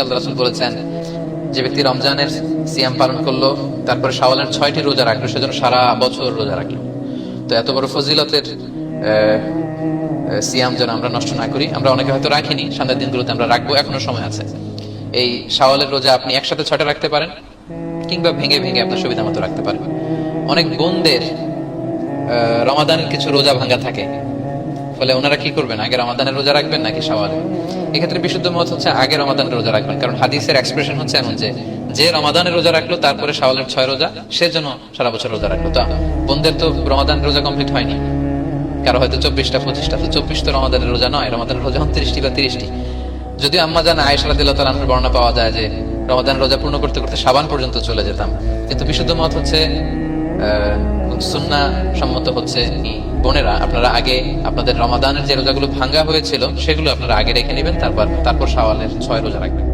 আল্লাহ রাসূল বলেছেন, যে ব্যক্তি রমজানের সিয়াম পালন করলো, তারপরে শাওয়ালের 6টি রোজা রাখলো, সেজন্য সারা বছর রোজা রাখলো। তো এত বড় ফজিলতের সিয়াম যেন আমরা নষ্ট না করি। আমরা অনেকে হয়তো রাখিনি, সামনের দিনগুলোতে আমরা রাখবো, এখনো সময় আছে। এই শাওয়ালের রোজা আপনি একসাথে 6টা রাখতে পারেন, কিংবা ভেঙে ভেঙে আপনার সুবিধা মতো রাখতে পারেন। অনেক বোনদের রমাদানের কিছু রোজা ভাঙ্গা থাকে, ফলে ওনারা কি করবেন, আগে রমাদানের রোজা রাখবেন নাকি শাওয়ালের? এক্ষেত্রে বিশুদ্ধ মত হচ্ছে আগে রমাদানের রোজা রাখবেন, কারণ হাদিসের এক্সপ্রেশন হচ্ছে এমন যে রমাদানের রোজা রাখলো তারপরে শাওয়ালের 6 রোজা, সে যেন সারা বছর রোজা রাখলো। তো বোনদের তো রমাদানের রোজা কমপ্লিট হয়নি, কারো হয়তো 24টা 25টা, তো 24 তো রমাদানের রোজা নয়, রমাদানের রোজা 29টি বা 30টি। যদিও আম্মা জান আয়েশা রাদিয়াল্লাহু তাআলার বর্ণনা পাওয়া যায় যে রমাদানের রোজা পূর্ণ করতে করতে শাবান পর্যন্ত চলে যেতাম। কিন্তু বিশুদ্ধ মত হচ্ছে সুন্নাহ সম্মত হচ্ছে বোনেরা, আপনারা আগে আপনাদের রমাদানের যে রোজাগুলো ভাঙ্গা হয়েছিল সেগুলো আপনারা আগে রেখে নেবেন, তারপর শাওয়ালের 6 রোজা রাখবেন।